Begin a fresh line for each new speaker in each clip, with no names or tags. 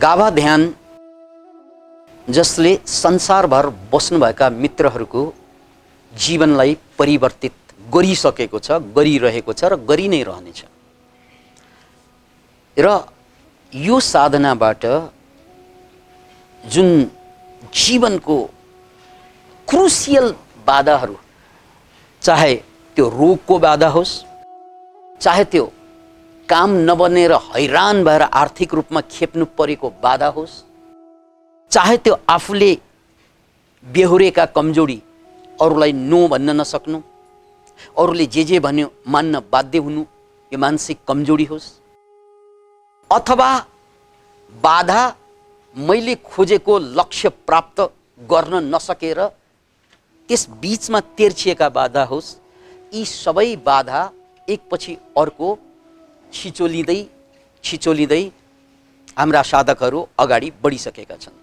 गाभा ध्यान जसले संसारभर बस्नुभएका मित्रहरूको जीवनलाई परिवर्तित गरिसकेको छ, गरिरहेको छ र गरि नै रहनेछ। र यो साधनाबाट जुन जीवनको क्रुसियल बाधाहरू, चाहे त्यो रोगको बाधा होस्, चाहे त्यो काम नबनेर हैरान भएर आर्थिक रूपमा खेप्नु परेको बाधा होस्, चाहे त्यो आफूले बेहोरेका कमजोरी, अरूलाई नो भन्न नसक्नु, अरूले जे भन्यो मान्न बाध्य हुनु, यो मानसिक कमजोरी होस्, अथवा बाधा मैले खोजेको लक्ष्य प्राप्त गर्न नसकेर त्यस बीचमा तेर्छिएका बाधा होस्, यी सबै बाधा एकपछि अर्को छिचोलिँदै हाम्रा साधकहरू अगाडि बढिसकेका छन्।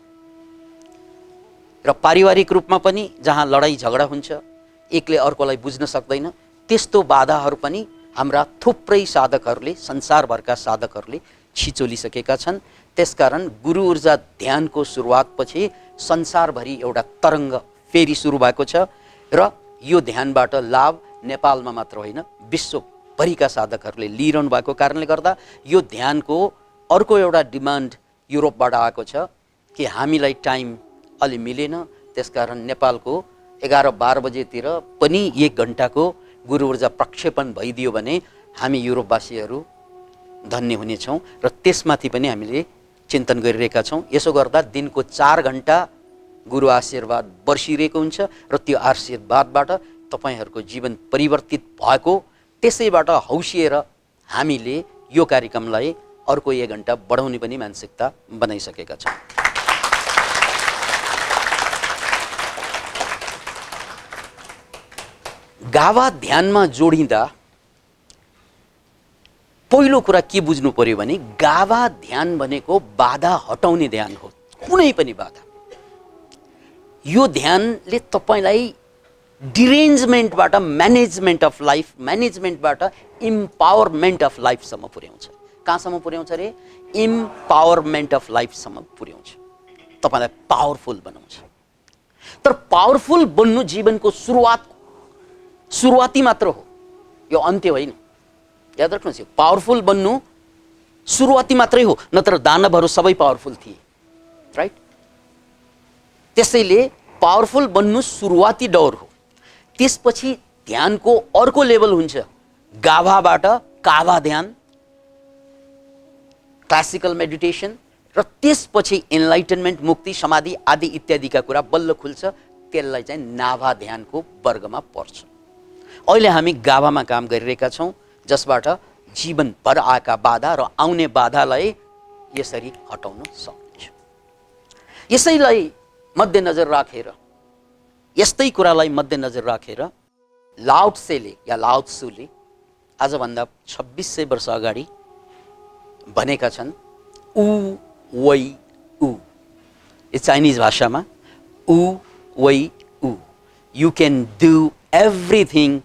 र पारिवारिक रूपमा पनि जहाँ लडाई झगडा हुन्छ, एकले अर्कोलाई बुझ्न सक्दैन, त्यस्तो बाधाहरू पनि हाम्रा थुप्रै साधकहरूले, संसारभरका साधकहरूले छिचोलिसकेका छन्। त्यसकारण गुरु ऊर्जा ध्यानको सुरुवातपछि संसारभरि एउटा तरङ्ग फेरि सुरु भएको छ र यो ध्यानबाट लाभ नेपालमा मात्र होइन, विश्वभरिका साधकहरूले लिइरहनु भएको कारणले गर्दा यो ध्यानको अर्को एउटा डिमान्ड युरोपबाट आएको छ कि हामीलाई टाइम अलि मिलेन, त्यसकारण नेपालको 11-12 बजेतिर पनि 1 घण्टाको गुरु ऊर्जा प्रक्षेपण भइदियो भने हामी युरोपवासीहरू धन्य हुनेछौँ र त्यसमाथि पनि हामीले चिन्तन गरिरहेका छौँ। यसो गर्दा दिनको 4 घण्टा गुरु आशीर्वाद बर्सिरहेको हुन्छ र त्यो आशीर्वादबाट तपाईहरूको जीवन परिवर्तित भएको, त्यसैबाट हौसिएर हामीले यो कार्यक्रमलाई अर्को 1 घण्टा बढाउने पनि मानसिकता बनाइसकेका छौँ। गाभा ध्यानमा जोडिँदा पहिलो कुरा के बुझ्नु पर्यो भने गाभा ध्यान भनेको बाधा हटाउने ध्यान हो, कुनै पनि बाधा। यो ध्यानले तपाईलाई डिरेन्जमेन्टबाट म्यानेजमेन्ट अफ लाइफ, म्यानेजमेन्टबाट इम्पावरमेन्ट अफ लाइफसम्म पुर्याउँछ। कहाँसम्म पुर्याउँछ रे? इम्पावरमेन्ट अफ लाइफसम्म पुर्याउँछ, तपाईलाई पावरफुल बनाउँछ। तर पावरफुल बन्नु जीवनको सुरुवाती मात्र हो, यो अन्त्य होइन। याद राख्नुहोस्, यो पावरफुल बन्नु सुरुवाती मात्रै हो, नत्र दानवहरू सबै पावरफुल थिए, राइट? त्यसैले पावरफुल बन्नु सुरुवाती दौर हो। त्यसपछि ध्यानको अर्को लेभल हुन्छ, गाभाबाट काभा ध्यान, क्लासिकल मेडिटेसन, र त्यसपछि इनलाइटनमेन्ट, मुक्ति, समाधि आदि इत्यादिका कुरा बल्ल खुल्छ। त्यसलाई चाहिँ नाभा ध्यानको वर्गमा पर्छ। अहिले हामी गाभामा काम गरिरहेका छौँ, जसबाट जीवनभर आएका बाधा र आउने बाधालाई यसरी हटाउन सकिन्छ। यसैलाई मध्यनजर राखेर, यस्तै कुरालाई मध्यनजर राखेर लाओ त्सेले या लाओ त्सुले आजभन्दा 2600 वर्ष अगाडि भनेका छन्, उ वै उ। यो चाइनिज भाषामा उ वै उ, you can do everything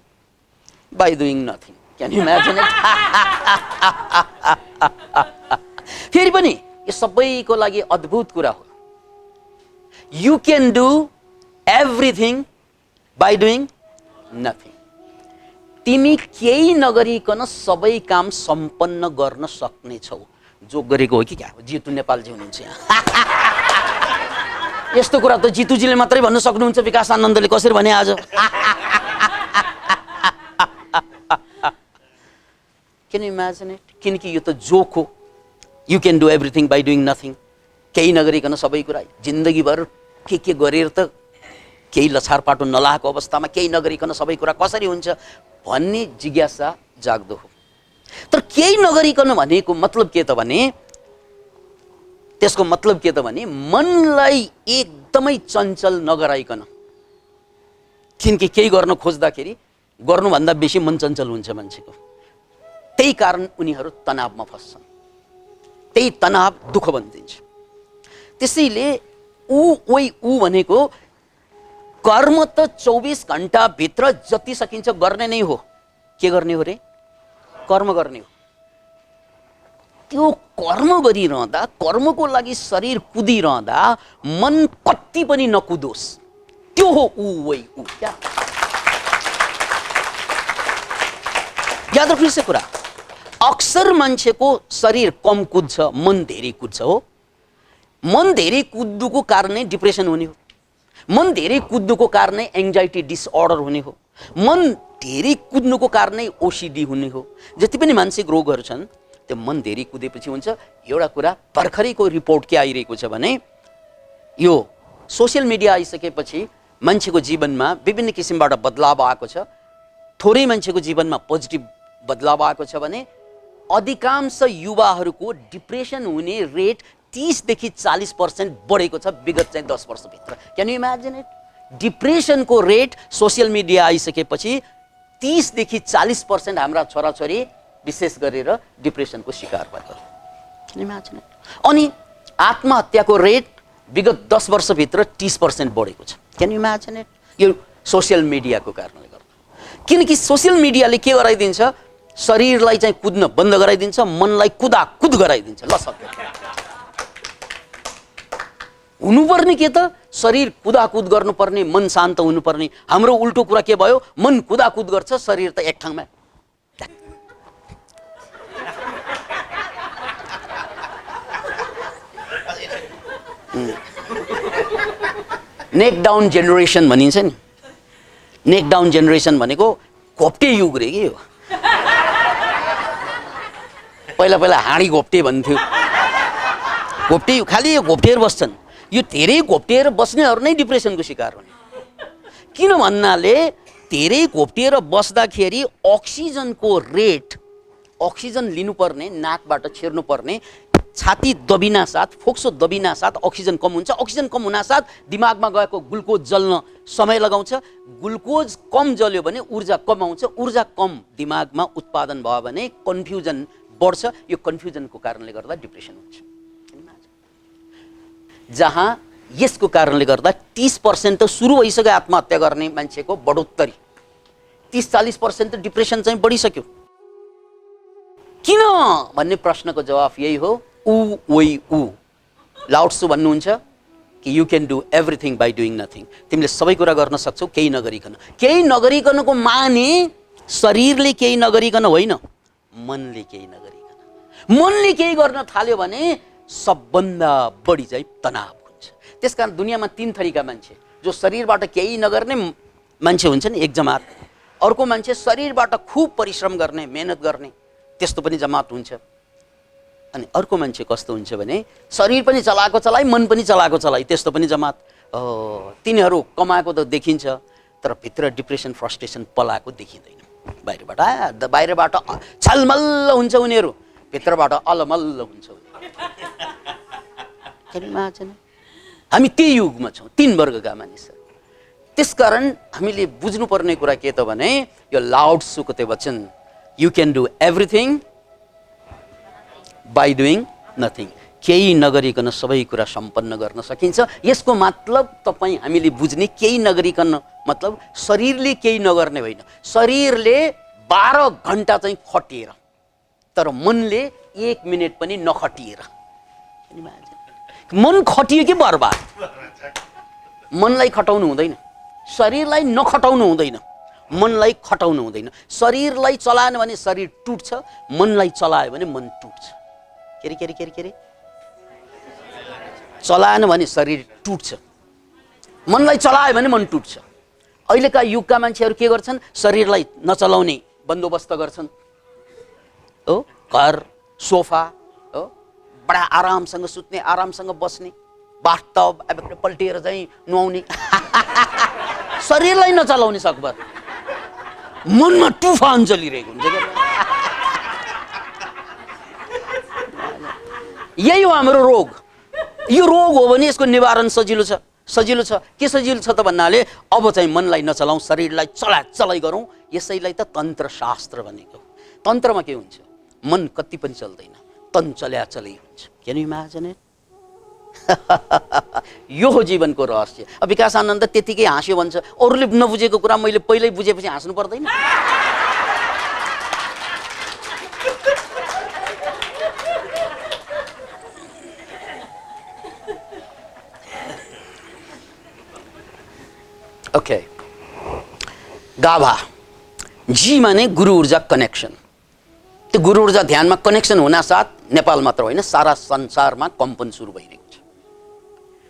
by doing nothing. Can you imagine it? फेरि पनि यो सबैको लागि अद्भुत कुरा हो। You can do everything by doing nothing. तिमी केही नगरिकन सबै काम सम्पन्न गर्न सक्नेछौ। जो गरेको हो कि क्या? जितु नेपालजी हुनुहुन्छ यहाँ। यस्तो कुरा त जितुजीले मात्रै भन्न सक्नुहुन्छ, विकास आनन्दले कसरी भने आज? Can you imagine it? किनकि यो त जोक हो। You can do everything by doing nothing. केही नगरिकन सबै कुरा, जिन्दगीभर के गरेर त केही लछारपाटो नलाएको अवस्थामा केही नगरिकन सबै कुरा कसरी हुन्छ भन्ने जिज्ञासा जाग्दो हो। तर केही नगरिकन भनेको मतलब के त भने, त्यसको मतलब के त भने मनलाई एकदमै चञ्चल नगराइकन, किनकि केही गर्न खोज्दाखेरि गर्नुभन्दा बेसी मन चञ्चल हुन्छ मान्छेको। त्यही कारण उनीहरू तनावमा फस्छन्, त्यही तनाव दुःख बनिदिन्छ। त्यसैले उ वै उ भनेको कर्म त 24 घण्टाभित्र जति सकिन्छ गर्ने नै हो। के गर्ने हो रे? कर्म गर्ने हो। त्यो कर्म गरिरहँदा, कर्मको लागि शरीर कुदिरहँदा मन कति पनि नकुदोस्, त्यो हो ऊ वै ऊ। क्या याद राख्नुहोस् यो कुरा। अक्सर मान्छेको शरीर कम कुद्छ, मन धेरै कुद्छ हो। मन धेरै कुद्नुको कारणै डिप्रेसन हुने हो, मन धेरै कुद्नुको कारणै एङ्जाइटी डिसअर्डर हुने हो, मन धेरै कुद्नुको कारणै ओसिडी हुने हो। जति पनि मानसिक रोगहरू छन् त्यो मन धेरै कुदेपछि हुन्छ। एउटा कुरा भर्खरैको रिपोर्ट के आइरहेको छ भने यो सोसियल मिडिया आइसकेपछि मान्छेको जीवनमा विभिन्न किसिमबाट बदलाव आएको छ। थोरै मान्छेको जीवनमा पोजिटिभ बदलाव आएको छ भने अधिकांश युवाहरूको डिप्रेसन हुने रेट 30 देखि 40% बढेको छ विगत चाहिँ 10 वर्षभित्र। Can you imagine it? डिप्रेसनको रेट सोसियल मिडिया आइसकेपछि 30 देखि 40% हाम्रा छोराछोरी विशेष गरेर डिप्रेसनको शिकार भएको। Can you imagine it? अनि आत्महत्याको रेट विगत 10 वर्षभित्र 30% बढेको छ। Can you imagine it? यो सोसियल मिडियाको कारणले गर्दा। किनकि सोसियल मिडियाले के गराइदिन्छ, शरीरलाई चाहिँ कुद्न बन्द गराइदिन्छ, मनलाई कुदाकुद गराइदिन्छ। ल सक्यो। हुनुपर्ने के त, शरीर कुदाकुद गर्नुपर्ने, मन शान्त हुनुपर्ने। हाम्रो उल्टो कुरा के भयो, मन कुदाकुद गर्छ, शरीर त एक ठाउँमा। नेक डाउन जेनेरेसन भनिन्छ नि। नेक डाउन जेनेरेसन भनेको घोप्टे युग रे के हो। पहिला पहिला हाँडी घोप्टे भन्थ्यो। घोप्टे खालि घोप्टेर बस्छन्। यो धेरै घोप्टिएर बस्नेहरू नै डिप्रेसनको शिकार हुने। किन भन्नाले धेरै घोप्टिएर बस्दाखेरि अक्सिजनको रेट, अक्सिजन लिनुपर्ने नाकबाट छिर्नुपर्ने, छाती दबिना साथ, फोक्सो दबिना साथ अक्सिजन कम हुन्छ। अक्सिजन कम हुना साथ दिमागमा गएको ग्लुकोज जल्न समय लगाउँछ। ग्लुकोज कम जल्यो भने ऊर्जा कम आउँछ। ऊर्जा कम दिमागमा उत्पादन भयो भने कन्फ्युजन बढ्छ। यो कन्फ्युजनको कारणले गर्दा डिप्रेसन हुन्छ। जहाँ यसको कारणले गर्दा 30% त सुरु भइसक्यो आत्महत्या गर्ने मान्छेको बढोत्तरी। 30-40% त डिप्रेसन चाहिँ बढिसक्यो। किन भन्ने प्रश्नको जवाफ यही हो, ऊ वै ऊ। लाओ त्सु भन्नुहुन्छ कि you can do everything by doing nothing. तिमीले सबै कुरा गर्न सक्छौ केही नगरिकन। केही नगरिकनको माने शरीरले केही नगरिकन होइन, मनले केही नगरिकन। मनले केही गर्न थाल्यो भने सबभन्दा बढी चाहिँ तनाव हुन्छ। त्यसकारण दुनियाँमा 3 थरीका मान्छे, जो शरीरबाट केही नगर्ने मान्छे हुन्छ नि एक जमात, अर्को मान्छे शरीरबाट खुब परिश्रम गर्ने, मेहनत गर्ने, त्यस्तो पनि जमात हुन्छ। अनि अर्को मान्छे कस्तो हुन्छ भने शरीर पनि चलाएको चलाइ, मन पनि चलाएको चलाइ, त्यस्तो पनि जमात। तिनीहरू कमाएको त देखिन्छ, तर भित्र डिप्रेसन फ्रस्ट्रेसन पलाएको देखिँदैन। बाहिरबाट छलमल्ल हुन्छ उनीहरू, भित्रबाट अलमल्ल हुन्छ। हामी त्यही युगमा छौँ, 3 वर्गका मानिसहरू। त्यसकारण हामीले बुझ्नुपर्ने कुरा के त भने यो लाओ त्सुको त्यो वचन, you can do everything by doing nothing. केही नगरिकन सबै कुरा सम्पन्न गर्न सकिन्छ। यसको मतलब तपाईँ हामीले बुझ्ने केही नगरिकन मतलब शरीरले केही नगर्ने होइन। शरीरले 12 घण्टा चाहिँ खटिएर, तर मनले 1 मिनट पनि नखटिएर। मन खटियो कि बर्बाद। मनलाई खटाउनु हुँदैन, शरीरलाई नखटाउनु हुँदैन, मनलाई खटाउनु हुँदैन। शरीरलाई चलाएन भने शरीर टुट्छ, मनलाई चलायो भने मन टुट्छ। के रे चलाएन भने शरीर टुट्छ, मनलाई चलायो भने मन टुट्छ। अहिलेका युगका मान्छेहरू के गर्छन्, शरीरलाई नचलाउने बन्दोबस्त गर्छन्। हो, घर सोफा हो, बडा आरामसँग सुत्ने, आरामसँग बस्ने, बाथटब पल्टिएर चाहिँ नुहाउने। शरीरलाई नचलाउने सकभर, मनमा तुफान चलिरहेको हुन्छ। यही हो हाम्रो रोग। यो रोग हो भने यसको निवारण सजिलो छ। सजिलो छ के सजिलो छ त भन्नाले अब चाहिँ मनलाई नचलाउँ, शरीरलाई चलाइ गरौँ। यसैलाई त तन्त्रशास्त्र भनेको। तन्त्रमा के हुन्छ, मन कति पनि चल्दैन, तन चल्या चलै हुन्छ। Can you imagine it? यो हो जीवनको रहस्य। अब विकास आनन्द त्यतिकै हाँस्यो भन्छ, अरूले नबुझेको कुरा मैले पहिल्यै बुझेपछि हाँस्नु पर्दैन? ओके, गाभा, जी माने गुरु ऊर्जा कनेक्सन। त्यो गुरु ऊर्जा ध्यानमा कनेक्सन हुनासाथ नेपाल मात्र होइन सारा संसारमा कम्पन सुरु भइरहेको छ।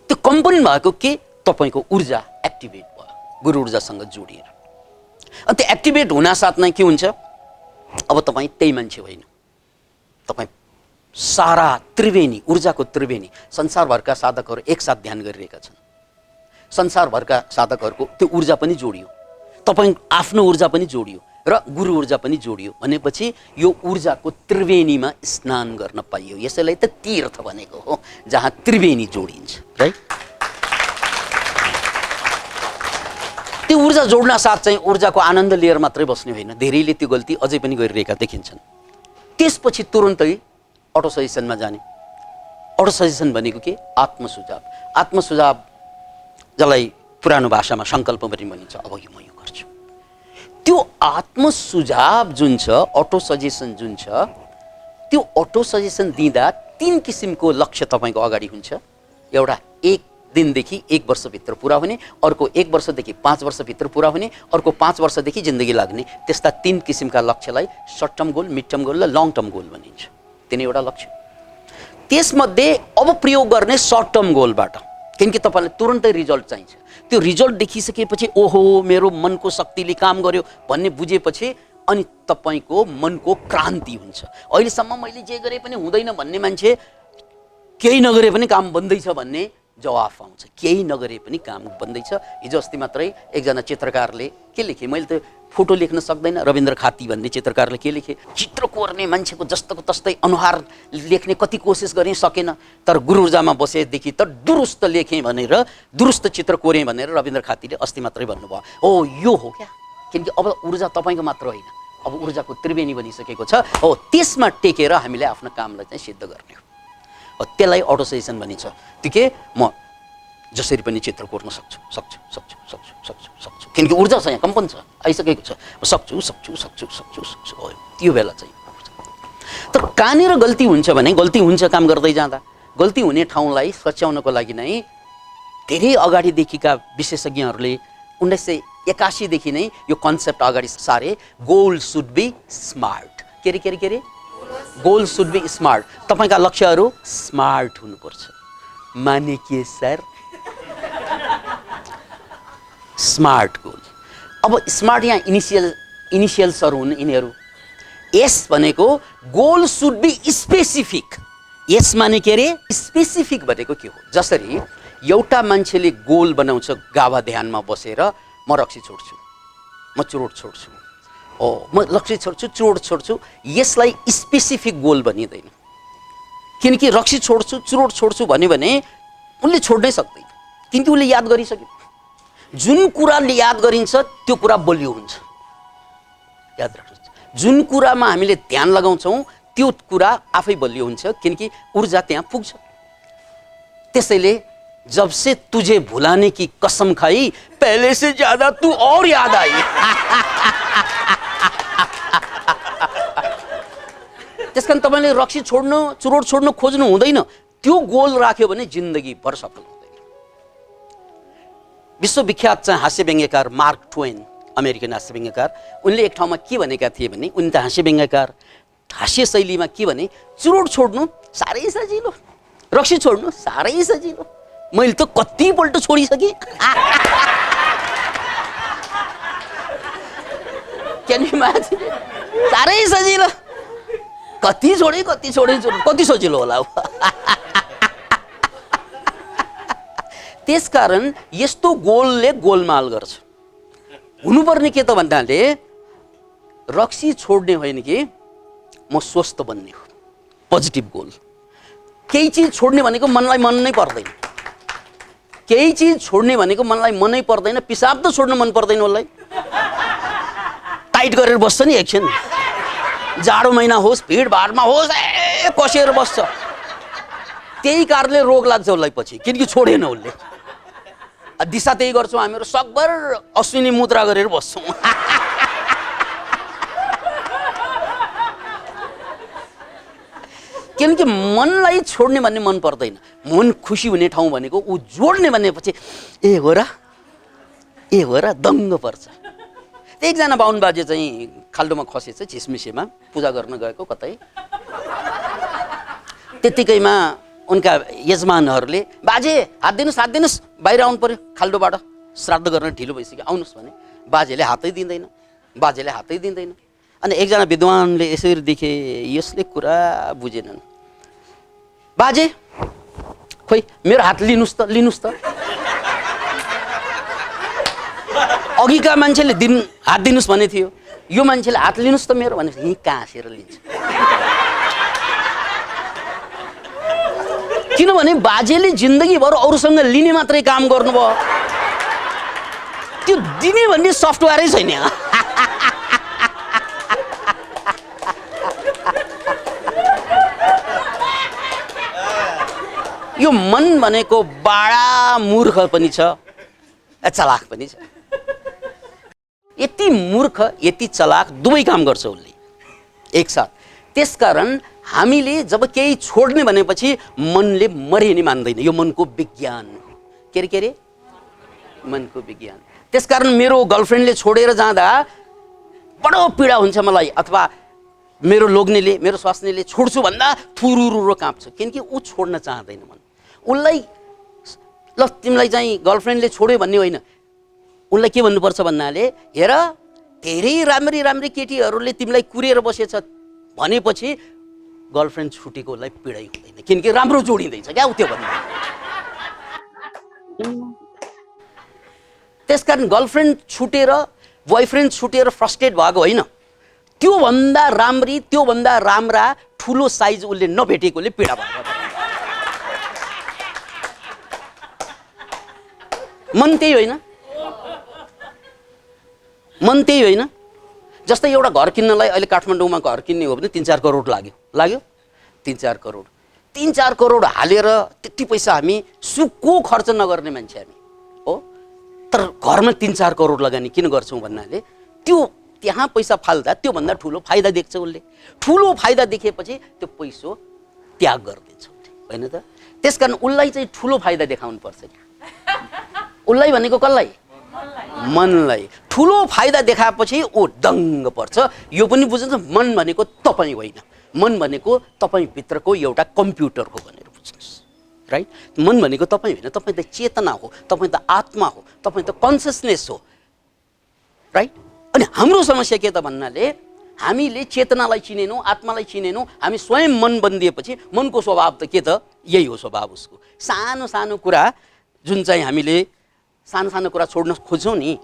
त्यो कम्पन भएको के तपाईँको ऊर्जा एक्टिभेट भयो गुरु ऊर्जासँग जोडिएर। अनि त्यो एक्टिभेट हुनासाथ नै के हुन्छ, अब तपाईँ त्यही मान्छे होइन, तपाईँ सारा त्रिवेणी ऊर्जाको त्रिवेणी संसारभरका साधकहरू एकसाथ ध्यान गरिरहेका छन्। संसारभरका साधकहरूको त्यो ऊर्जा पनि जोडियो, तपाईँ आफ्नो ऊर्जा पनि जोडियो र गुरु ऊर्जा पनि जोडियो भनेपछि यो ऊर्जाको त्रिवेणीमा स्नान गर्न पाइयो। यसैलाई त तीर्थ भनेको हो, जहाँ त्रिवेणी जोडिन्छ, राइट। त्यो ऊर्जा जोड्न साथ चाहिँ ऊर्जाको आनन्द लिएर मात्रै बस्ने होइन, धेरैले त्यो गल्ती अझै पनि गरिरहेका देखिन्छन्। त्यसपछि तुरुन्तै अटो सजेसनमा जाने। अटो सजेसन भनेको के, आत्मसुझाव। आत्मसुझाव जसलाई पुरानो भाषामा सङ्कल्प पनि भनिन्छ, अब यो म यो गर्छु। त्यो आत्मसुझाव जुन छ, अटो सजेसन जुन छ, त्यो अटो सजेसन दिँदा 3 किसिमको लक्ष्य तपाईँको अगाडि हुन्छ। एउटा 1 दिनदेखि 1 वर्षभित्र पुरा हुने, अर्को 1 वर्षदेखि 5 वर्षभित्र पुरा हुने, अर्को 5 वर्षदेखि जिन्दगी लाग्ने। त्यस्ता 3 किसिमका लक्ष्यलाई short term goal, mid term goal र लङ टर्म गोल भनिन्छ। तिनैवटा लक्ष्य। त्यसमध्ये अब प्रयोग गर्ने सर्ट टर्म गोलबाट, किनकि तपाईँलाई तुरन्तै रिजल्ट चाहिन्छ। त्यो रिजल्ट देखिसकेपछि ओहो मेरो मनको शक्तिले काम गर्यो भन्ने बुझेपछि अनि तपाईँको मनको क्रान्ति हुन्छ। अहिलेसम्म मैले जे गरे पनि हुँदैन भन्ने मान्छे केही नगरे पनि काम बन्दैछ भन्ने जवाफ आउँछ। केही नगरे पनि काम बन्दैछ। हिजो अस्ति मात्रै एकजना चित्रकारले के लेखे, मैले त फोटो लेख्न सक्दैन, रविन्द्र खाती भन्ने चित्रकारले के लेखे, चित्र कोर्ने मान्छेको जस्तोको तस्तै अनुहार लेख्ने कति कोसिस गरेँ सकेन, तर गुरु ऊर्जामा बसेदेखि त दुरुस्त लेखेँ भनेर, दुरुस्त चित्र कोरेँ भनेर रविन्द्र खातीले अस्ति मात्रै भन्नुभयो। हो यो हो क्या, किनकि अब ऊर्जा तपाईँको मात्र होइन, अब ऊर्जाको त्रिवेणी बनिसकेको छ। हो त्यसमा टेकेर हामीले आफ्नो कामलाई चाहिँ सिद्ध गर्ने हो। त्यसलाई अटो सजेसन भनिन्छ। त्यो के, म जसरी पनि चित्र कोर्न सक्छु सक्छु सक्छु सक्छु सक्छु सक्छु, किनकि ऊर्जा छ, यहाँ कम्पन छ, आइसकेको छ, सक्छु सक्छु सक्छु सक्छु सक्छु हो, त्यो बेला चाहिँ। तर कहाँनिर गल्ती हुन्छ भने, गल्ती हुन्छ काम गर्दै जाँदा, गल्ती हुने ठाउँलाई सच्याउनको लागि नै धेरै अगाडिदेखिका विशेषज्ञहरूले 1981देखि नै यो कन्सेप्ट अगाडि सारे, गोल सुड बी स्मार्ट। के अरे गोल सुड बी स्मार्ट। तपाईँका लक्ष्यहरू स्मार्ट हुनुपर्छ। माने के सर? Smart goal. अब स्मार्ट यहाँ इनिसियल्सहरू हुन् यिनीहरू। एस भनेको goal should be specific. S माने के अरे, स्पेसिफिक भनेको के हो? जसरी एउटा मान्छेले गोल बनाउँछ गाभा ध्यानमा बसेर, म रक्सी छोड्छु, म चुरोट छोड्छु, म रक्सी छोड्छु, चुरोट छोड्छु, यसलाई स्पेसिफिक गोल भनिँदैन। किनकि रक्सी छोड्छु, चुरोट छोड्छु भन्यो भने उनले छोड्नै सक्दैन, किनकि उसले याद गरिसक्यो। जुन कुराले याद गरिन्छ त्यो कुरा बलियो हुन्छ। याद राख्नुहोस्, जुन कुरामा हामीले ध्यान लगाउँछौँ त्यो कुरा आफै बलियो हुन्छ, किनकि ऊर्जा त्यहाँ पुग्छ। त्यसैले जब से तुझे भुलाने की कसम खाई, पहले से ज्यादा तू और याद आई। त्यसकारण तपाईँले रक्सी छोड्नु, चुरोट छोड्नु खोज्नु हुँदैन। त्यो गोल राख्यो भने जिन्दगी भर सफल हुँदैन। विश्वविख्यात चाहिँ हास्य व्यङ्ग्यकार मार्क ट्वेन, अमेरिकन हास्य व्यङ्ग्यकार, उनले एक ठाउँमा के भनेका थिए भने, उनी त हास्य व्यङ्ग्यकार, हास्य शैलीमा के भने, चुरोट छोड्नु साह्रै सजिलो, रक्सी छोड्नु साह्रै सजिलो, मैले त कतिपल्ट छोडिसकेँ। साह्रै सजिलो, कति छोडे कति सजिलो होला। त्यसकारण यस्तो गोलले गोलमाल गर्छ। हुनुपर्ने के त भन्नाले रक्सी छोड्ने होइन कि म स्वस्थ बन्ने हो, पोजिटिभ गोल। केही चिज छोड्ने भनेको मनलाई मन नै पर्दैन, केही चिज छोड्ने भनेको मनलाई मनै पर्दैन। पिसाब त छोड्नु मन पर्दैन उसलाई, टाइट गरेर बस्छ नि एकछिन, जाडो महिना होस् भिडभाडमा होस् कसेर बस्छ। त्यही कारणले रोग लाग्छ उसलाई पछि, किनकि छोडेन उसले। दिशा त्यही गर्छौँ हामीहरू, सकभर अश्विनी मुद्रा गरेर बस्छौँ। किनकि मनलाई छोड्ने भन्ने मन पर्दैन। मन खुसी हुने ठाउँ भनेको ऊ जोड्ने भनेपछि ए हो र ए हो र दङ्ग पर्छ। एकजना बाहुन बाजे चाहिँ खाल्डोमा खसेछ झिसमिसेमा पूजा गर्न गएको कतै। त्यतिकैमा उनका यजमानहरूले बाजे हात दिनुहोस् बाहिर आउनु पर्यो खाल्डोबाट श्राद्ध गर्न ढिलो भइसक्यो आउनुहोस् भने बाजेले हातै दिँदैन। अनि एकजना विद्वानले यसरी देखे यसले कुरा बुझेनन्। बाजे खोइ मेरो हात लिनुहोस् त अघिका मान्छेले हात दिनुहोस् भने थियो, यो मान्छेले हात लिनुहोस् त मेरो भने यहीँ काँसेर लिन्छ। किनभने बाजेले जिन्दगीभर अरूसँग लिने मात्रै काम गर्नुभयो, त्यो दिने भन्ने सफ्टवेयरै छैन। यो मन भनेको बडा मूर्ख पनि छ चलाक पनि छ। यति मूर्ख यति चलाक दुवै काम गर्छ उसले एकसाथ। त्यसकारण हामीले जब केही छोड्ने भनेपछि मनले मरे नि मान्दैन। यो मनको विज्ञान हो। के अरे मनको विज्ञान। त्यसकारण मेरो गर्लफ्रेन्डले छोडेर जाँदा बडो पीडा हुन्छ मलाई, अथवा मेरो लोग्नेले मेरो स्वास्नीले छोड्छु भन्दा थुरुरु काँप्छ, किनकि ऊ छोड्न चाहँदैन। मन उसलाई ल तिमीलाई चाहिँ गर्लफ्रेन्डले छोड्यो भन्ने होइन, उनलाई के भन्नुपर्छ भन्नाले हेर धेरै राम्री केटीहरूले तिमीलाई कुरेर बसेछ भनेपछि गर्लफ्रेन्ड छुटेकोलाई पीडै हुँदैन, किनकि राम्रो जोडिँदैछ क्या त्यो भन्दा। त्यसकारण गर्लफ्रेन्ड छुटेर बोयफ्रेन्ड छुटेर फ्रस्ट्रेट भएको होइन, त्योभन्दा राम्री त्योभन्दा राम्रा ठुलो साइज उसले नभेटेकोले पीडा भएको। मन त्यही होइन। जस्तै एउटा घर किन्नलाई अहिले काठमाडौँमा घर किन्ने हो भने 3-4 करोड लाग्यो 3-4 करोड 3-4 करोड हालेर त्यति पैसा हामी सुको खर्च नगर्ने मान्छे हामी हो। तर घरमा 3-4 करोड लगानी किन गर्छौँ भन्नाले त्यो त्यहाँ पैसा फाल्दा त्योभन्दा ठुलो फाइदा देख्छ उसले। ठुलो फाइदा देखेपछि त्यो पैसो त्याग गरिदिन्छ होइन त। त्यसकारण उसलाई चाहिँ ठुलो फाइदा देखाउनु पर्छ। उसलाई भनेको कसलाई? मनलाई। ठुलो फाइदा देखाएपछि ऊ दङ्ग पर्छ। यो पनि बुझ्नुहुन्छ मन भनेको तपाईँ होइन, मन भनेको तपाईँभित्रको एउटा कम्प्युटर हो भनेर बुझ्नुहोस्। राइट? मन भनेको तपाईँ होइन, तपाईँ त चेतना हो, तपाईँ त आत्मा हो, तपाईँ त कन्सियसनेस हो। राइट? अनि हाम्रो समस्या के त भन्नाले हामीले चेतनालाई चिनेनौँ, आत्मालाई चिनेनौँ। हामी स्वयं मन बनिदिएपछि मनको स्वभाव त के त यही हो स्वभाव उसको। सानो सानो कुरा जुन चाहिँ हामीले सानो सानो कुरा छोड्न खोज्छौँ नि,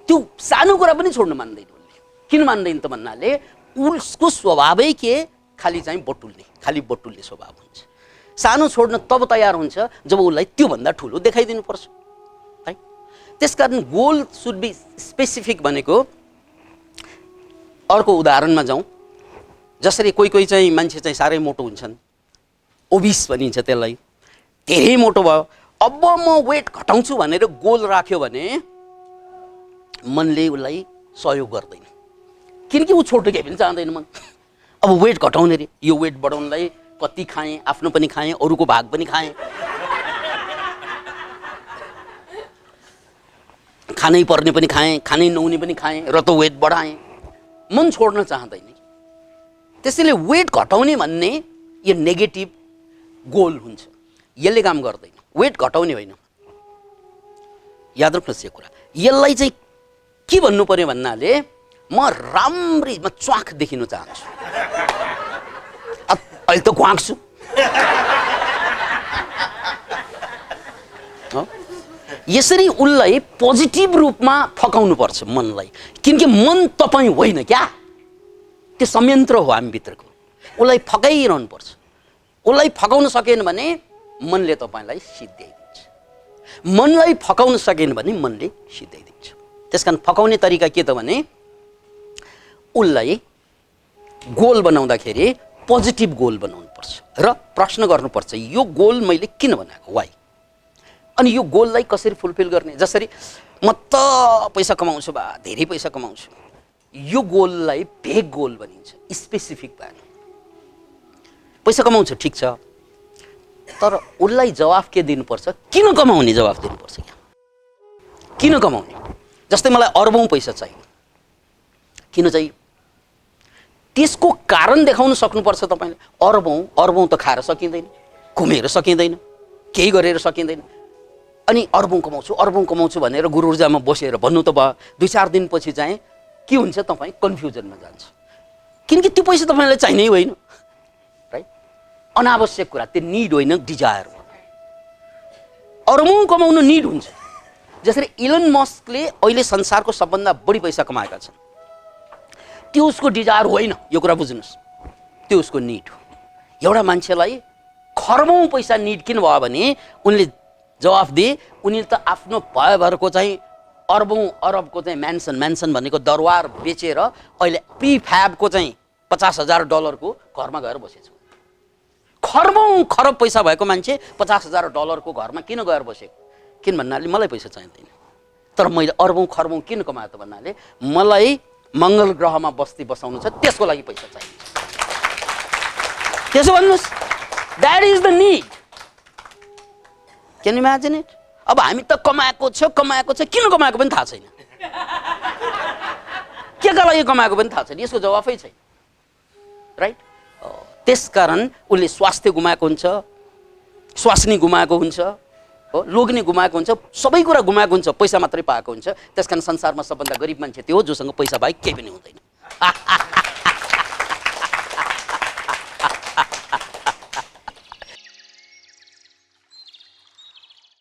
त्यो सानो कुरा पनि छोड्न मान्दैन उसले। किन मान्दैन त भन्नाले उसको स्वभावै के खालि चाहिँ बटुल्ने स्वभाव हुन्छ। सानो छोड्न तब तयार हुन्छ जब उसलाई त्योभन्दा ठुलो देखाइदिनुपर्छ। है त्यसकारण गोल सुड बी स्पेसिफिक भनेको। अर्को उदाहरणमा जाउँ। जसरी कोही चाहिँ मान्छे चाहिँ साह्रै मोटो हुन्छन्, ओबिस भनिन्छ त्यसलाई, धेरै मोटो भयो, अब म वेट घटाउँछु भनेर गोल राख्यो भने मनले उसलाई सहयोग गर्दैन, किनकि ऊ छोटो केही पनि चाहँदैन। मन अब वेट घटाउने रे, यो वेट बढाउनलाई कति खाएँ, आफ्नो पनि खाएँ, अरूको भाग पनि खाएँ, खानै पर्ने पनि खाएँ, खानै नहुने पनि खाएँ, र त वेट बढाएँ। मन छोड्न चाहँदैन। त्यसैले वेट घटाउने भन्ने यो नेगेटिभ गोल हुन्छ, यसले काम गर्दैन। वेट घटाउने होइन, याद राख्नुहोस् यो कुरा। यसलाई चाहिँ के भन्नु पर्यो भन्नाले म च्वाख देखिनु चाहन्छु, अहिले त घ्वाक्छु। यसरी उसलाई पोजिटिभ रूपमा फकाउनु पर्छ मनलाई, किनकि मन तपाईँ होइन क्या, त्यो संयन्त्र हो हामीभित्रको। उसलाई फकाइरहनु पर्छ। उसलाई फकाउन सकेन भने मनले तपाईँलाई सिद्ध्याइदिन्छ। मनलाई फकाउन सकेन भने मनले सिद्ध्याइदिन्छ। त्यसकारण फकाउने तरिका के त भने उसलाई गोल बनाउँदाखेरि पोजिटिभ गोल बनाउनु पर्छ र प्रश्न गर्नुपर्छ यो गोल मैले किन बनाएको, वाइ, अनि यो गोललाई कसरी फुलफिल गर्ने। जसरी म त पैसा कमाउँछु बा, धेरै पैसा कमाउँछु, यो गोललाई भेग गोल भनिन्छ, स्पेसिफिक भएन। पैसा कमाउँछ ठिक छ, तर उसलाई जवाफ के दिनुपर्छ, किन कमाउने जवाफ दिनुपर्छ। क्या किन कमाउने, जस्तै मलाई अर्बौं पैसा चाहियो, किन चाहियो त्यसको कारण देखाउन सक्नुपर्छ तपाईले। अर्बौं त खाएर सकिँदैन, घुमेर सकिँदैन, केही गरेर सकिँदैन। अनि अर्बौं कमाउँछु भनेर गुरु ऊर्जामा बसेर भन्नु त भयो, 2-4 दिनपछि चाहिँ के हुन्छ, तपाईँ कन्फ्युजनमा जान्छ, किनकि त्यो पैसा तपाईँलाई चाहिनै होइन, राइट? अनावश्यक कुरा, त्यो निड होइन, डिजायर हो। अर्बौं कमाउनु निड हुन्छ। जसरी इलन मस्कले अहिले संसारको सबभन्दा बढी पैसा कमाएका छन्, त्यो उसको डिजायर होइन, यो कुरा बुझ्नुहोस्, त्यो उसको निड हो। एउटा मान्छेलाई खरबौं पैसा निड किन भयो भने उनले जवाफ दिए, उनीले त आफ्नो भयभरको चाहिँ अर्बौं अरबको चाहिँ म्यान्सन भनेको दरबार बेचेर अहिले प्रिफ्याबको चाहिँ $50,000 को घरमा गएर बसेछ। खरब पैसा भएको मान्छे $50,000 को घरमा किन गएर बसेको? किन भन्नाले मलाई पैसा चाहिँदैन, तर मैले खरबौं किन कमाएँ त भन्नाले मलाई मङ्गल ग्रहमा बस्ती बसाउनु छ, त्यसको लागि पैसा चाहिन्छ। त्यसो भन्नुहोस्, that is the need. Can imagine it? अब हामी त कमाएको छ, किन कमाएको पनि थाहा छैन, के का लागि कमाएको पनि थाहा छैन, यसको जवाफै छैन, राइट? त्यसकारण उसले स्वास्थ्य गुमाएको हुन्छ, स्वास्नी गुमाएको हुन्छ, हो, लोग्ने गुमाएको हुन्छ, सबै कुरा गुमाएको हुन्छ, पैसा मात्रै पाएको हुन्छ। त्यसकारण संसारमा सबभन्दा गरिब मान्छे त्यो हो जोसँग पैसा बाहेक केही पनि हुँदैन।